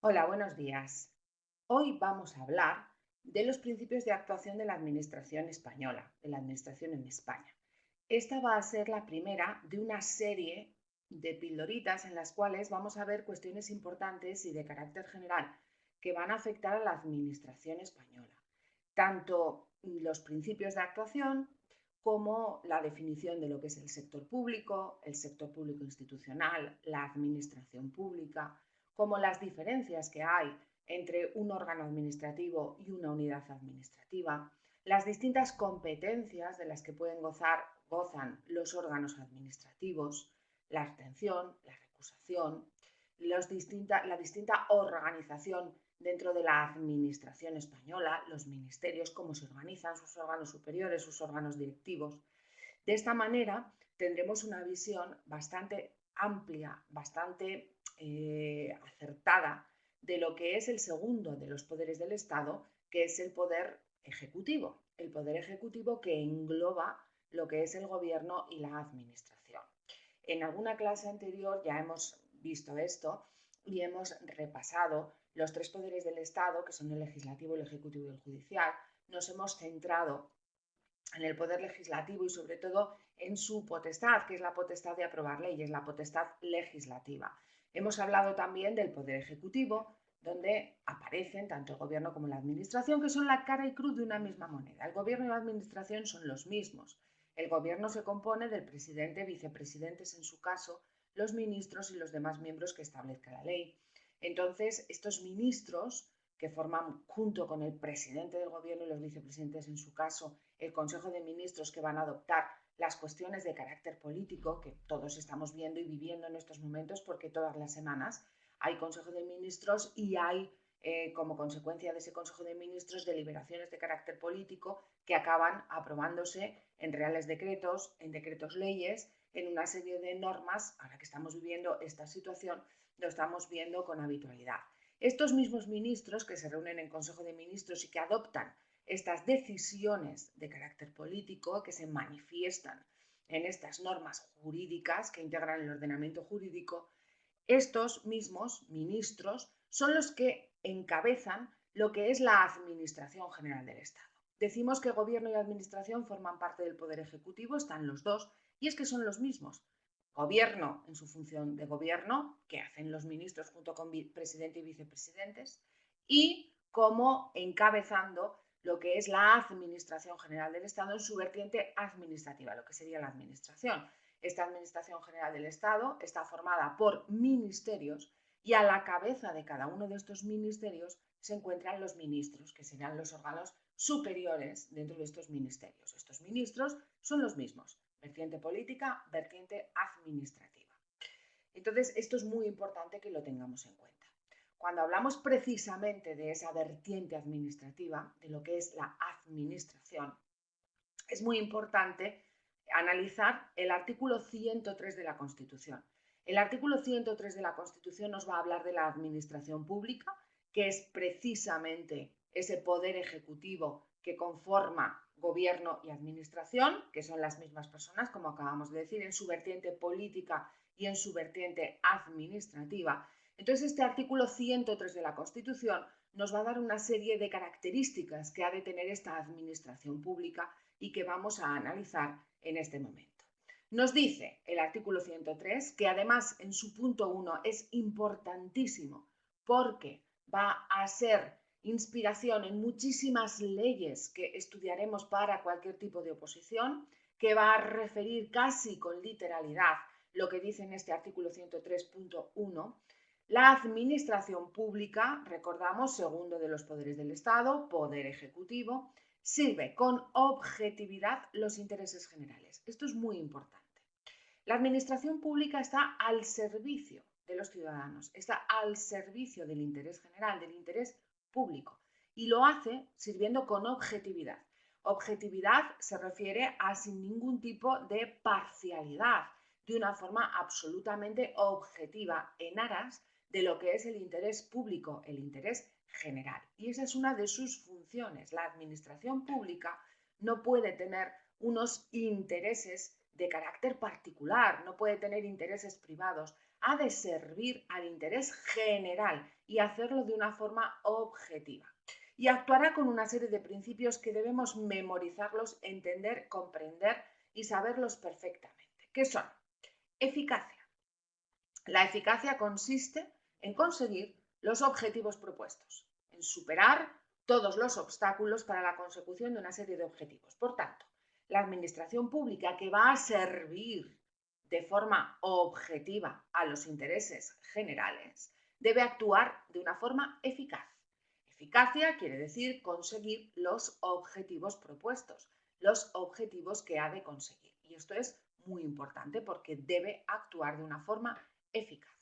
Hola, buenos días. Hoy vamos a hablar de los principios de actuación de la Administración española, de la Administración en España. Esta va a ser la primera de una serie de pildoritas en las cuales vamos a ver cuestiones importantes y de carácter general que van a afectar a la Administración española. Tanto los principios de actuación como la definición de lo que es el sector público institucional, la administración pública, como las diferencias que hay entre un órgano administrativo y una unidad administrativa, las distintas competencias de las que gozan los órganos administrativos, la abstención, la recusación, la distinta organización dentro de la administración española, los ministerios, cómo se organizan, sus órganos superiores, sus órganos directivos. De esta manera tendremos una visión bastante amplia, bastante acertada de lo que es el segundo de los poderes del Estado, que es el poder ejecutivo. El poder ejecutivo que engloba lo que es el gobierno y la administración. En alguna clase anterior ya hemos visto esto y hemos repasado los tres poderes del Estado, que son el legislativo, el ejecutivo y el judicial. Nos hemos centrado en el poder legislativo y sobre todo en su potestad, que es la potestad de aprobar leyes, la potestad legislativa. Hemos hablado también del poder ejecutivo, donde aparecen tanto el gobierno como la administración, que son la cara y cruz de una misma moneda. El gobierno y la administración son los mismos. El gobierno se compone del presidente, vicepresidentes en su caso, los ministros y los demás miembros que establezca la ley. Entonces, estos ministros que forman junto con el presidente del gobierno y los vicepresidentes en su caso, el Consejo de Ministros que van a adoptar las cuestiones de carácter político que todos estamos viendo y viviendo en estos momentos porque todas las semanas hay Consejo de Ministros y hay como consecuencia de ese Consejo de Ministros deliberaciones de carácter político que acaban aprobándose en reales decretos, en decretos leyes, en una serie de normas. Ahora que estamos viviendo esta situación, lo estamos viendo con habitualidad. Estos mismos ministros que se reúnen en Consejo de Ministros y que adoptan estas decisiones de carácter político, que se manifiestan en estas normas jurídicas que integran el ordenamiento jurídico, estos mismos ministros son los que encabezan lo que es la Administración General del Estado. Decimos que gobierno y administración forman parte del poder ejecutivo, están los dos, y es que son los mismos. Gobierno en su función de gobierno, que hacen los ministros junto con presidente y vicepresidentes, y como encabezando lo que es la Administración General del Estado en su vertiente administrativa, lo que sería la administración. Esta Administración General del Estado está formada por ministerios y a la cabeza de cada uno de estos ministerios se encuentran los ministros, que serán los órganos superiores dentro de estos ministerios. Estos ministros son los mismos, vertiente política, vertiente administrativa. Entonces, esto es muy importante que lo tengamos en cuenta. Cuando hablamos precisamente de esa vertiente administrativa, de lo que es la administración, es muy importante analizar el artículo 103 de la Constitución. El artículo 103 de la Constitución nos va a hablar de la administración pública, que es precisamente ese poder ejecutivo que conforma gobierno y administración, que son las mismas personas, como acabamos de decir, en su vertiente política y en su vertiente administrativa. Entonces, este artículo 103 de la Constitución nos va a dar una serie de características que ha de tener esta administración pública y que vamos a analizar en este momento. Nos dice el artículo 103 que además en su punto 1 es importantísimo porque va a ser inspiración en muchísimas leyes que estudiaremos para cualquier tipo de oposición, que va a referir casi con literalidad lo que dice en este artículo 103.1. La administración pública, recordamos, segundo de los poderes del Estado, poder ejecutivo, sirve con objetividad los intereses generales. Esto es muy importante. La administración pública está al servicio de los ciudadanos, está al servicio del interés general, del interés público, y lo hace sirviendo con objetividad. Objetividad se refiere a sin ningún tipo de parcialidad, de una forma absolutamente objetiva, en aras de lo que es el interés público, el interés general. Y esa es una de sus funciones. La administración pública no puede tener unos intereses de carácter particular, no puede tener intereses privados, ha de servir al interés general y hacerlo de una forma objetiva. Y actuará con una serie de principios que debemos memorizarlos, entender, comprender y saberlos perfectamente. ¿Qué son? Eficacia. La eficacia consiste en conseguir los objetivos propuestos, en superar todos los obstáculos para la consecución de una serie de objetivos. Por tanto, la administración pública que va a servir de forma objetiva a los intereses generales debe actuar de una forma eficaz. Eficacia quiere decir conseguir los objetivos propuestos, los objetivos que ha de conseguir. Y esto es muy importante porque debe actuar de una forma eficaz.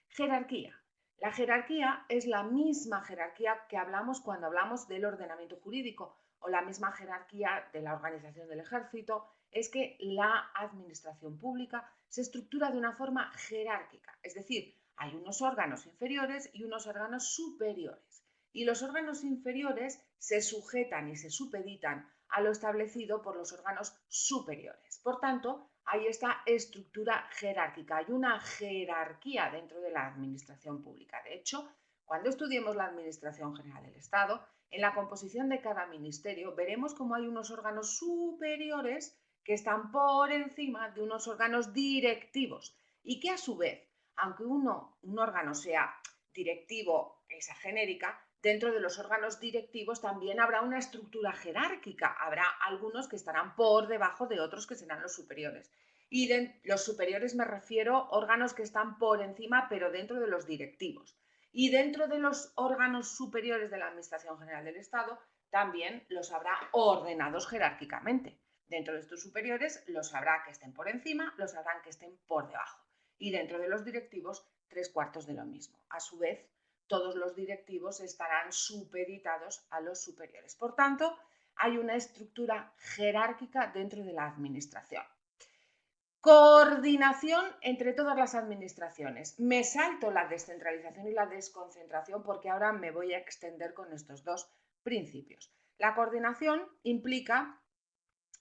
Jerarquía. La jerarquía es la misma jerarquía que hablamos cuando hablamos del ordenamiento jurídico o la misma jerarquía de la organización del ejército. Es que la administración pública se estructura de una forma jerárquica, es decir, hay unos órganos inferiores y unos órganos superiores. Y los órganos inferiores se sujetan y se supeditan a lo establecido por los órganos superiores. Por tanto, hay esta estructura jerárquica, hay una jerarquía dentro de la administración pública. De hecho, cuando estudiemos la Administración General del Estado, en la composición de cada ministerio veremos cómo hay unos órganos superiores que están por encima de unos órganos directivos y que a su vez, aunque un órgano sea directivo, esa genérica, dentro de los órganos directivos también habrá una estructura jerárquica. Habrá algunos que estarán por debajo de otros que serán los superiores. Y los superiores me refiero a órganos que están por encima, pero dentro de los directivos. Y dentro de los órganos superiores de la Administración General del Estado también los habrá ordenados jerárquicamente. Dentro de estos superiores los habrá que estén por encima, los habrá que estén por debajo. Y dentro de los directivos, tres cuartos de lo mismo. A su vez, todos los directivos estarán supeditados a los superiores. Por tanto, hay una estructura jerárquica dentro de la administración. Coordinación entre todas las administraciones. Me salto la descentralización y la desconcentración porque ahora me voy a extender con estos dos principios. La coordinación implica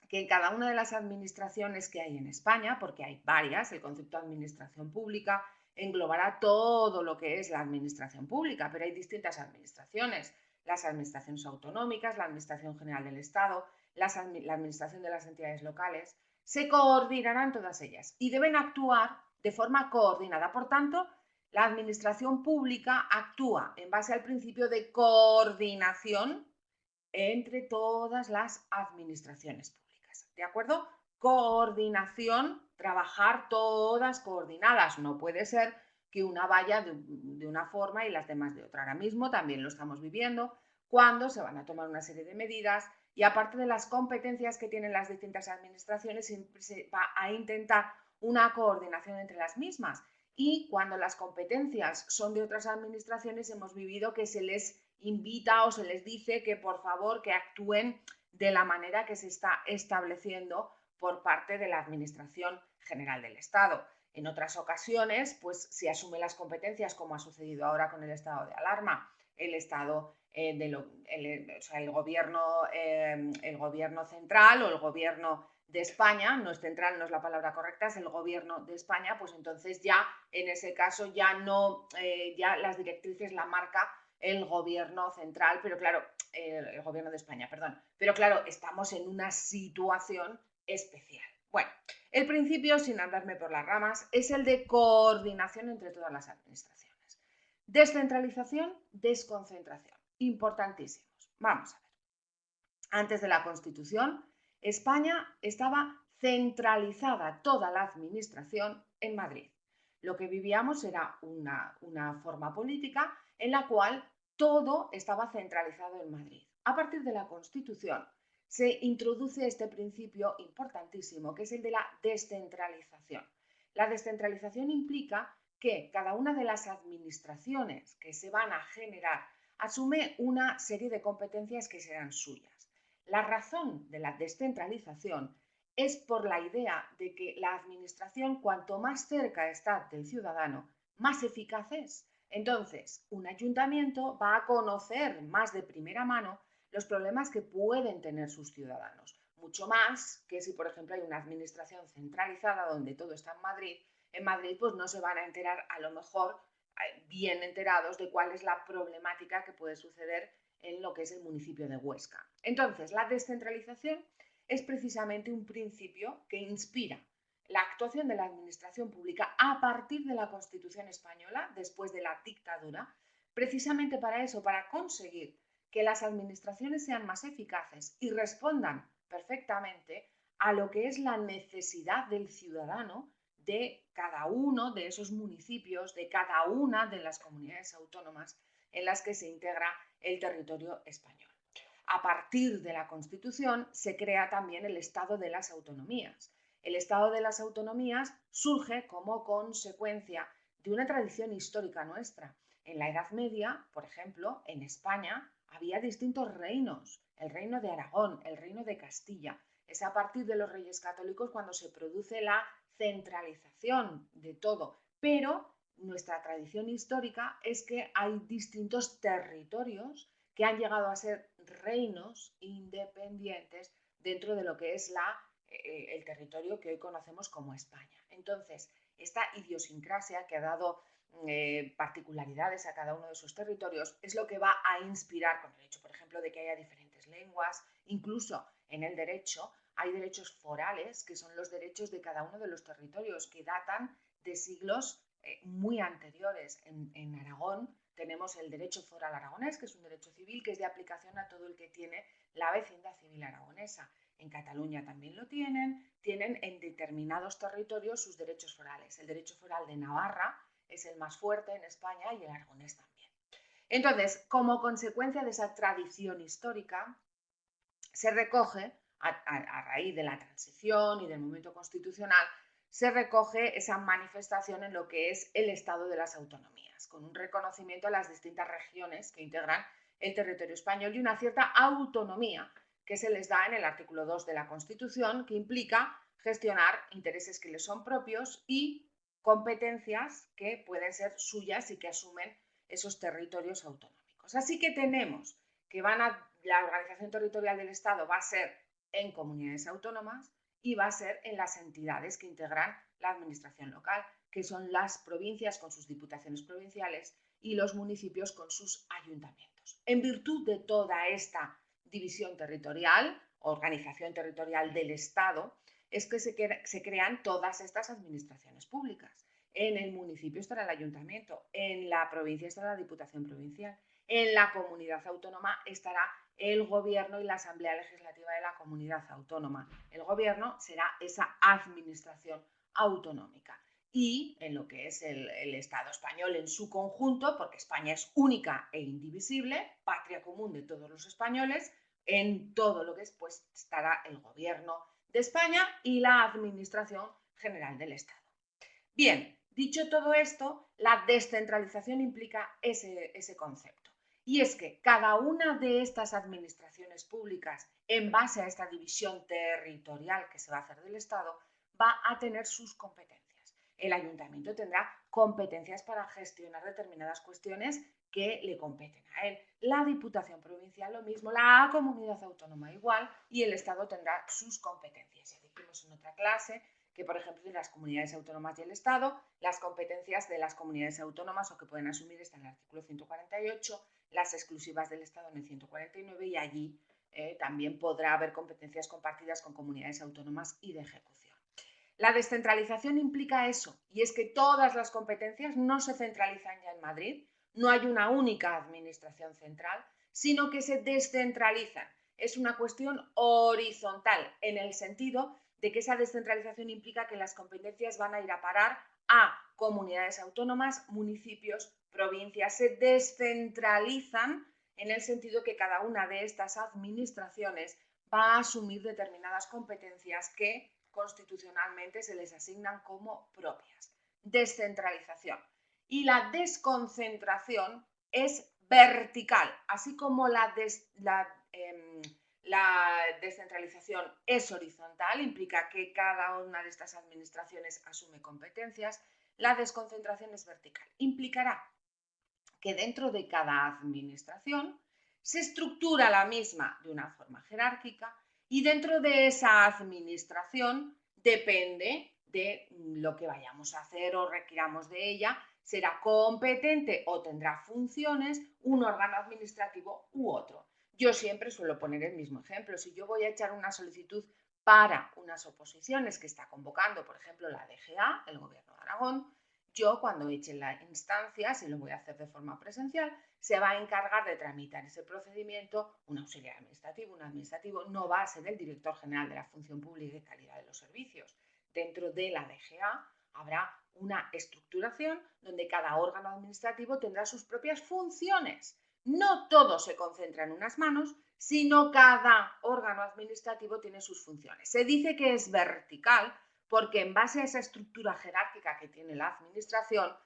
que en cada una de las administraciones que hay en España, porque hay varias, el concepto de administración pública englobará todo lo que es la administración pública, pero hay distintas administraciones, las administraciones autonómicas, la Administración General del Estado, la administración de las entidades locales, se coordinarán todas ellas y deben actuar de forma coordinada. Por tanto, la administración pública actúa en base al principio de coordinación entre todas las administraciones públicas. ¿De acuerdo? Coordinación, trabajar todas coordinadas. No puede ser que una vaya de una forma y las demás de otra. Ahora mismo también lo estamos viviendo cuando se van a tomar una serie de medidas y aparte de las competencias que tienen las distintas administraciones, siempre se va a intentar una coordinación entre las mismas. Y cuando las competencias son de otras administraciones, hemos vivido que se les invita o se les dice que por favor que actúen de la manera que se está estableciendo por parte de la Administración General del Estado. En otras ocasiones, pues se asumen las competencias, como ha sucedido ahora con el estado de alarma, el estado el gobierno central o el gobierno de España, no es central, no es la palabra correcta, es el gobierno de España, pues entonces ya en ese caso ya no, ya las directrices la marca el gobierno central, pero claro, el gobierno de España, perdón, pero claro, estamos en una situación especial. Bueno, el principio, sin andarme por las ramas, es el de coordinación entre todas las administraciones. Descentralización, desconcentración, importantísimos. Vamos a ver. Antes de la Constitución, España estaba centralizada toda la administración en Madrid. Lo que vivíamos era una forma política en la cual todo estaba centralizado en Madrid. A partir de la Constitución se introduce este principio importantísimo, que es el de la descentralización. La descentralización implica que cada una de las administraciones que se van a generar asume una serie de competencias que serán suyas. La razón de la descentralización es por la idea de que la administración, cuanto más cerca está del ciudadano, más eficaz es. Entonces, un ayuntamiento va a conocer más de primera mano los problemas que pueden tener sus ciudadanos. mucho más que si, por ejemplo, hay una administración centralizada donde todo está en Madrid. En Madrid pues no se van a enterar, a lo mejor bien enterados, de cuál es la problemática que puede suceder en lo que es el municipio de Huesca. Entonces, la descentralización es precisamente un principio que inspira la actuación de la administración pública a partir de la Constitución española, después de la dictadura, precisamente para eso, para conseguir que las administraciones sean más eficaces y respondan perfectamente a lo que es la necesidad del ciudadano de cada uno de esos municipios, de cada una de las comunidades autónomas en las que se integra el territorio español. A partir de la Constitución se crea también el Estado de las Autonomías. El Estado de las Autonomías surge como consecuencia de una tradición histórica nuestra. En la Edad Media, por ejemplo, en España había distintos reinos, el reino de Aragón, el reino de Castilla. Es a partir de los reyes católicos cuando se produce la centralización de todo, pero nuestra tradición histórica es que hay distintos territorios que han llegado a ser reinos independientes dentro de lo que es el territorio que hoy conocemos como España. Entonces, esta idiosincrasia que ha dado particularidades a cada uno de sus territorios es lo que va a inspirar con el hecho, por ejemplo, de que haya diferentes lenguas. Incluso en el derecho hay derechos forales, que son los derechos de cada uno de los territorios, que datan de siglos muy anteriores. En Aragón tenemos el derecho foral aragonés, que es un derecho civil que es de aplicación a todo el que tiene la vecindad civil aragonesa. En Cataluña también lo tienen en determinados territorios sus derechos forales. El derecho foral de Navarra es el más fuerte en España y el aragonés también. Entonces, como consecuencia de esa tradición histórica, se recoge, a raíz de la transición y del momento constitucional, se recoge esa manifestación en lo que es el Estado de las Autonomías, con un reconocimiento a las distintas regiones que integran el territorio español y una cierta autonomía que se les da en el artículo 2 de la Constitución, que implica gestionar intereses que les son propios y competencias que pueden ser suyas y que asumen esos territorios autonómicos. Así que tenemos que la organización territorial del Estado va a ser en comunidades autónomas y va a ser en las entidades que integran la administración local, que son las provincias con sus diputaciones provinciales y los municipios con sus ayuntamientos. En virtud de toda esta división territorial, organización territorial del Estado, es que se crean todas estas administraciones públicas. En el municipio estará el ayuntamiento, en la provincia estará la diputación provincial, en la comunidad autónoma estará el gobierno y la asamblea legislativa de la comunidad autónoma. El gobierno será esa administración autonómica. Y en lo que es el Estado español en su conjunto, porque España es única e indivisible, patria común de todos los españoles, en todo lo que es, pues estará el gobierno de España y la administración general del Estado. Bien, dicho todo esto, la descentralización implica ese concepto. Y es que cada una de estas administraciones públicas, en base a esta división territorial que se va a hacer del Estado, va a tener sus competencias. El ayuntamiento tendrá competencias para gestionar determinadas cuestiones que le competen a él. La Diputación Provincial lo mismo, la Comunidad Autónoma igual, y el Estado tendrá sus competencias. Ya dijimos en otra clase que, por ejemplo, en las comunidades autónomas y el Estado, las competencias de las comunidades autónomas o que pueden asumir están en el artículo 148, las exclusivas del Estado en el 149 y allí también podrá haber competencias compartidas con comunidades autónomas y de ejecución. La descentralización implica eso, y es que todas las competencias no se centralizan ya en Madrid, no hay una única administración central, sino que se descentralizan. Es una cuestión horizontal, en el sentido de que esa descentralización implica que las competencias van a ir a parar a comunidades autónomas, municipios, provincias. Se descentralizan en el sentido que cada una de estas administraciones va a asumir determinadas competencias que constitucionalmente se les asignan como propias. Descentralización. Y la desconcentración es vertical, así como la descentralización es horizontal, implica que cada una de estas administraciones asume competencias. La desconcentración es vertical, implicará que dentro de cada administración se estructura la misma de una forma jerárquica Y dentro de esa administración depende de lo que vayamos a hacer o requiramos de ella, será competente o tendrá funciones un órgano administrativo u otro. Yo siempre suelo poner el mismo ejemplo. Si yo voy a echar una solicitud para unas oposiciones que está convocando, por ejemplo, la DGA, el Gobierno de Aragón, yo cuando eche la instancia, si lo voy a hacer de forma presencial, se va a encargar de tramitar ese procedimiento un auxiliar administrativo. Un administrativo no va a ser el director general de la Función Pública y Calidad de los Servicios. Dentro de la DGA habrá una estructuración donde cada órgano administrativo tendrá sus propias funciones. No todo se concentra en unas manos, sino cada órgano administrativo tiene sus funciones. Se dice que es vertical porque en base a esa estructura jerárquica que tiene la administración,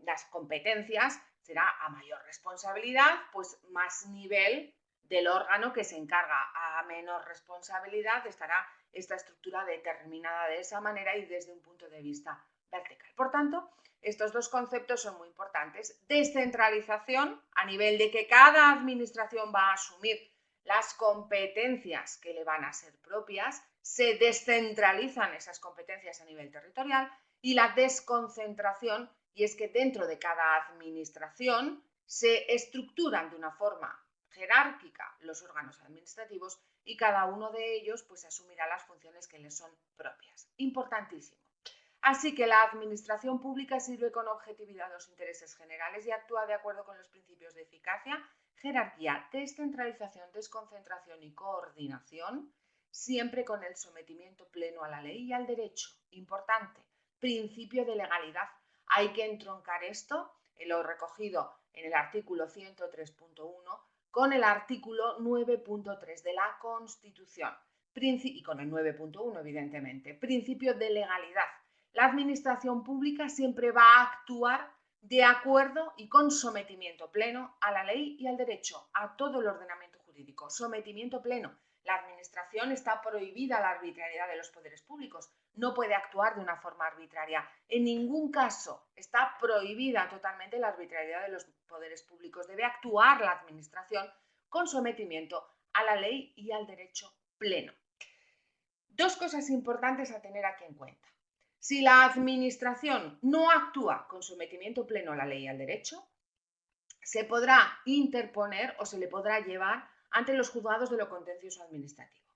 las competencias será a mayor responsabilidad, pues más nivel del órgano que se encarga. A menor responsabilidad estará esta estructura determinada de esa manera y desde un punto de vista vertical. Por tanto, estos dos conceptos son muy importantes. Descentralización a nivel de que cada administración va a asumir las competencias que le van a ser propias, se descentralizan esas competencias a nivel territorial, y la desconcentración, y es que dentro de cada administración se estructuran de una forma jerárquica los órganos administrativos y cada uno de ellos pues asumirá las funciones que les son propias. Importantísimo. Así que la administración pública sirve con objetividad los intereses generales y actúa de acuerdo con los principios de eficacia, jerarquía, descentralización, desconcentración y coordinación, siempre con el sometimiento pleno a la ley y al derecho. Importante, principio de legalidad. Hay que entroncar esto, lo recogido en el artículo 103.1, con el artículo 9.3 de la Constitución y con el 9.1, evidentemente. Principio de legalidad. La administración pública siempre va a actuar de acuerdo y con sometimiento pleno a la ley y al derecho, a todo el ordenamiento jurídico. Sometimiento pleno. La administración está prohibida la arbitrariedad de los poderes públicos. No puede actuar de una forma arbitraria. En ningún caso está prohibida totalmente la arbitrariedad de los poderes públicos. Debe actuar la administración con sometimiento a la ley y al derecho pleno. Dos cosas importantes a tener aquí en cuenta. Si la administración no actúa con sometimiento pleno a la ley y al derecho, se podrá interponer o se le podrá llevar ante los juzgados de lo contencioso administrativo.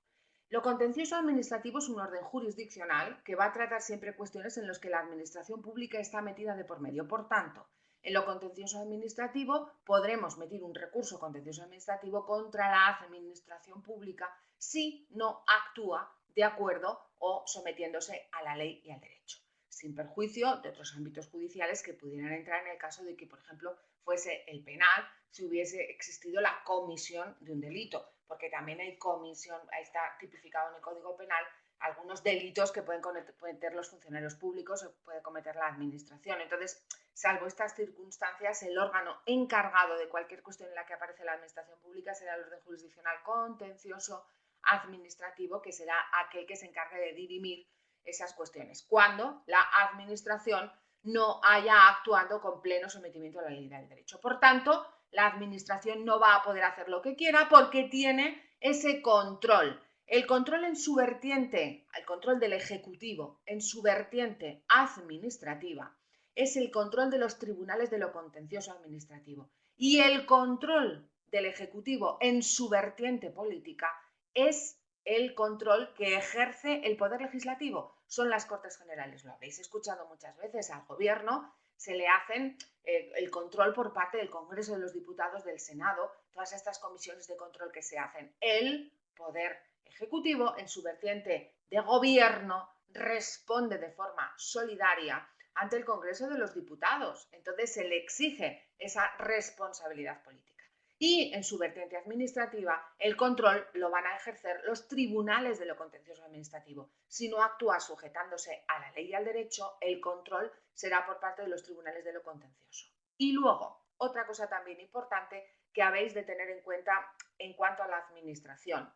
Lo contencioso administrativo es un orden jurisdiccional que va a tratar siempre cuestiones en las que la administración pública está metida de por medio. Por tanto, en lo contencioso administrativo podremos meter un recurso contencioso administrativo contra la administración pública si no actúa de acuerdo o sometiéndose a la ley y al derecho, sin perjuicio de otros ámbitos judiciales que pudieran entrar en el caso de que, por ejemplo, fuese el penal, si hubiese existido la comisión de un delito, porque también hay comisión, ahí está tipificado en el Código Penal, algunos delitos que pueden cometer los funcionarios públicos o puede cometer la administración. Entonces, salvo estas circunstancias, el órgano encargado de cualquier cuestión en la que aparece la administración pública será el orden jurisdiccional contencioso administrativo, que será aquel que se encargue de dirimir esas cuestiones, cuando la administración no haya actuado con pleno sometimiento a la ley del derecho. Por tanto, la administración no va a poder hacer lo que quiera porque tiene ese control. El control en su vertiente, el control del Ejecutivo en su vertiente administrativa, es el control de los tribunales de lo contencioso administrativo. Y el control del Ejecutivo en su vertiente política es el control que ejerce el Poder Legislativo. Son las Cortes Generales. Lo habéis escuchado muchas veces. Al Gobierno se le hacen el control por parte del Congreso de los Diputados, del Senado, todas estas comisiones de control que se hacen. El Poder Ejecutivo, en su vertiente de gobierno, responde de forma solidaria ante el Congreso de los Diputados. Entonces se le exige esa responsabilidad política. Y en su vertiente administrativa, el control lo van a ejercer los tribunales de lo contencioso administrativo. Si no actúa sujetándose a la ley y al derecho, el control será por parte de los tribunales de lo contencioso. Y luego, otra cosa también importante que habéis de tener en cuenta en cuanto a la administración.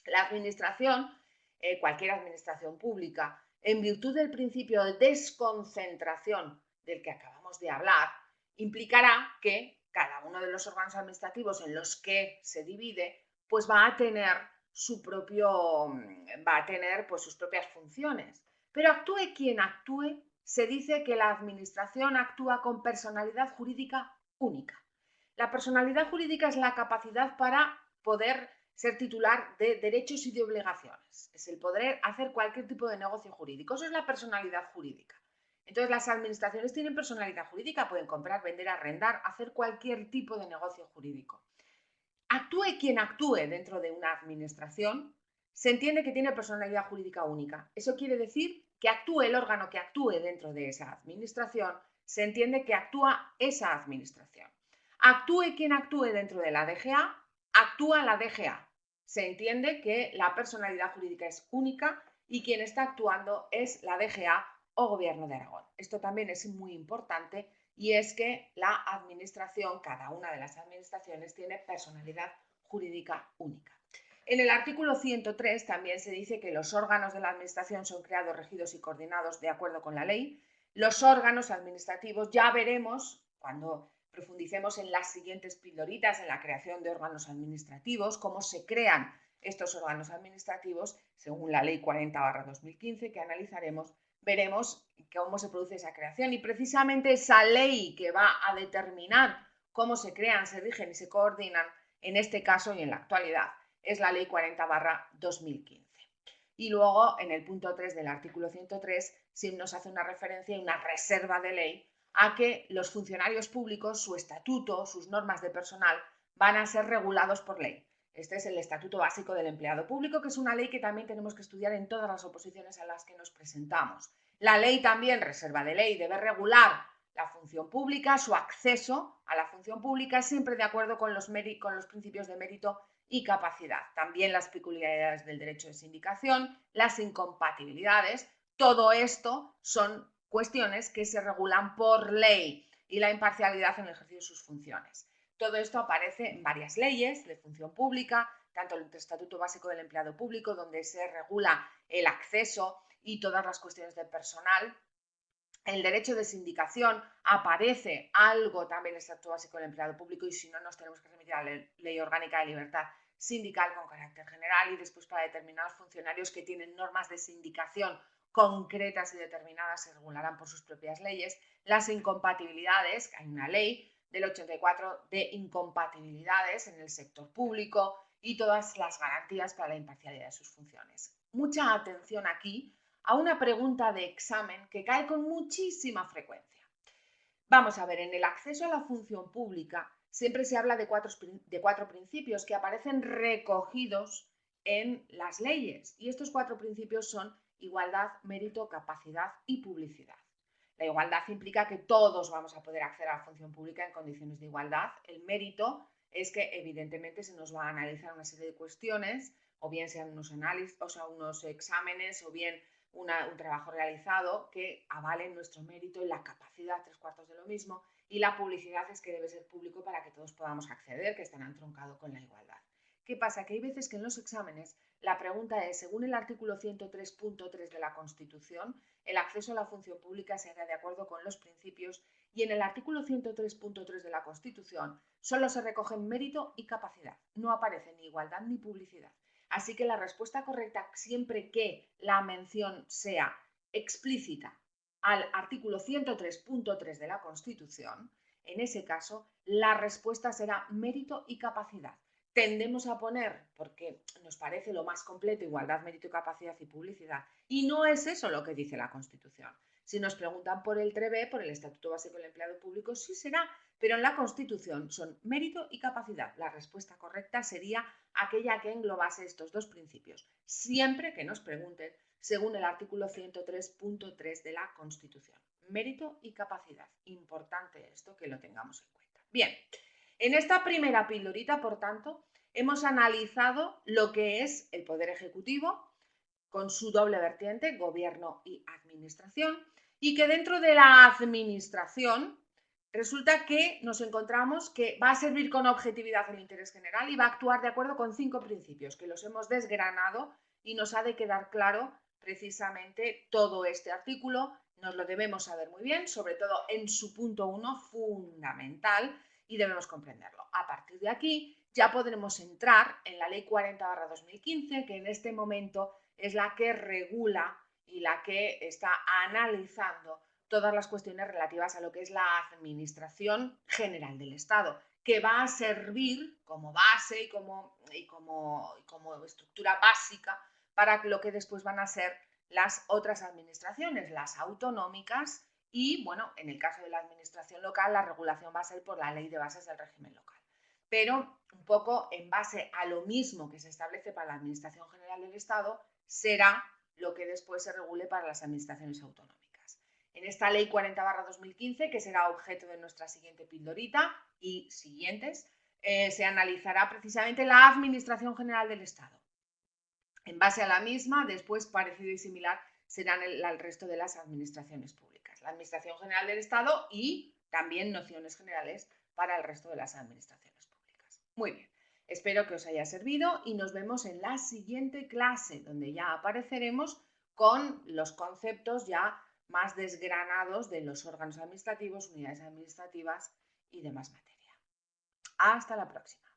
La administración, cualquier administración pública, en virtud del principio de desconcentración del que acabamos de hablar, implicará que cada uno de los órganos administrativos en los que se divide, pues va a tener va a tener pues, sus propias funciones. Pero actúe quien actúe, se dice que la administración actúa con personalidad jurídica única. La personalidad jurídica es la capacidad para poder ser titular de derechos y de obligaciones. Es el poder hacer cualquier tipo de negocio jurídico. Eso es la personalidad jurídica. Entonces, las administraciones tienen personalidad jurídica, pueden comprar, vender, arrendar, hacer cualquier tipo de negocio jurídico. Actúe quien actúe dentro de una administración, se entiende que tiene personalidad jurídica única. Eso quiere decir que actúe el órgano que actúe dentro de esa administración, se entiende que actúa esa administración. Actúe quien actúe dentro de la DGA, actúa la DGA. Se entiende que la personalidad jurídica es única y quien está actuando es la DGA o Gobierno de Aragón. Esto también es muy importante y es que la administración, cada una de las administraciones, tiene personalidad jurídica única. En el artículo 103 también se dice que los órganos de la administración son creados, regidos y coordinados de acuerdo con la ley. Los órganos administrativos, ya veremos cuando profundicemos en las siguientes pildoritas, en la creación de órganos administrativos, cómo se crean estos órganos administrativos, según la ley 40/2015, que analizaremos, veremos cómo se produce esa creación y precisamente esa ley que va a determinar cómo se crean, se rigen y se coordinan en este caso y en la actualidad es la ley 40/2015. Y luego en el punto 3 del artículo 103 sí nos hace una referencia y una reserva de ley a que los funcionarios públicos, su estatuto, sus normas de personal van a ser regulados por ley. Este es el Estatuto Básico del Empleado Público, que es una ley que también tenemos que estudiar en todas las oposiciones a las que nos presentamos. La ley también, reserva de ley, debe regular la función pública, su acceso a la función pública, siempre de acuerdo con los principios de mérito y capacidad. También las peculiaridades del derecho de sindicación, las incompatibilidades, todo esto son cuestiones que se regulan por ley y la imparcialidad en el ejercicio de sus funciones. Todo esto aparece en varias leyes de función pública, tanto el Estatuto Básico del Empleado Público, donde se regula el acceso y todas las cuestiones de personal. El derecho de sindicación aparece algo también en el Estatuto Básico del Empleado Público y si no nos tenemos que remitir a la Ley Orgánica de Libertad Sindical con carácter general y después para determinados funcionarios que tienen normas de sindicación concretas y determinadas se regularán por sus propias leyes. Las incompatibilidades, hay una ley del 84 de incompatibilidades en el sector público y todas las garantías para la imparcialidad de sus funciones. Mucha atención aquí a una pregunta de examen que cae con muchísima frecuencia. Vamos a ver, en el acceso a la función pública siempre se habla de cuatro principios que aparecen recogidos en las leyes y estos cuatro principios son igualdad, mérito, capacidad y publicidad. La igualdad implica que todos vamos a poder acceder a la función pública en condiciones de igualdad. El mérito es que evidentemente se nos va a analizar una serie de cuestiones, o bien sean unos análisis, o sea, unos exámenes, o bien un trabajo realizado que avalen nuestro mérito y la capacidad, 3/4 de lo mismo, y la publicidad es que debe ser público para que todos podamos acceder, que están entroncado con la igualdad. ¿Qué pasa? Que hay veces que en los exámenes la pregunta es, según el artículo 103.3 de la Constitución, el acceso a la función pública se hará de acuerdo con los principios y en el artículo 103.3 de la Constitución solo se recogen mérito y capacidad, no aparece ni igualdad ni publicidad. Así que la respuesta correcta, siempre que la mención sea explícita al artículo 103.3 de la Constitución, en ese caso la respuesta será mérito y capacidad. Tendemos a poner, porque nos parece lo más completo, igualdad, mérito, capacidad y publicidad, y no es eso lo que dice la Constitución. Si nos preguntan por el TREBE, por el Estatuto Básico del Empleado Público, sí será, pero en la Constitución son mérito y capacidad. La respuesta correcta sería aquella que englobase estos dos principios, siempre que nos pregunten según el artículo 103.3 de la Constitución. Mérito y capacidad. Importante esto que lo tengamos en cuenta. Bien. En esta primera pildorita, por tanto, hemos analizado lo que es el Poder Ejecutivo con su doble vertiente, gobierno y administración, y que dentro de la administración resulta que nos encontramos que va a servir con objetividad el interés general y va a actuar de acuerdo con 5 principios, que los hemos desgranado y nos ha de quedar claro precisamente todo este artículo, nos lo debemos saber muy bien, sobre todo en su punto 1, fundamental, y debemos comprenderlo. A partir de aquí ya podremos entrar en la Ley 40/2015, que en este momento es la que regula y la que está analizando todas las cuestiones relativas a lo que es la Administración General del Estado, que va a servir como base y como estructura básica para lo que después van a ser las otras administraciones, las autonómicas y, bueno, en el caso de la administración local, la regulación va a ser por la Ley de Bases del Régimen Local. Pero un poco en base a lo mismo que se establece para la Administración General del Estado, será lo que después se regule para las administraciones autonómicas. En esta Ley 40/2015, que será objeto de nuestra siguiente pildorita y siguientes, se analizará precisamente la Administración General del Estado. En base a la misma, después, parecido y similar, serán el resto de las administraciones públicas. La Administración General del Estado y también nociones generales para el resto de las administraciones públicas. Muy bien, espero que os haya servido y nos vemos en la siguiente clase, donde ya apareceremos con los conceptos ya más desgranados de los órganos administrativos, unidades administrativas y demás materia. Hasta la próxima.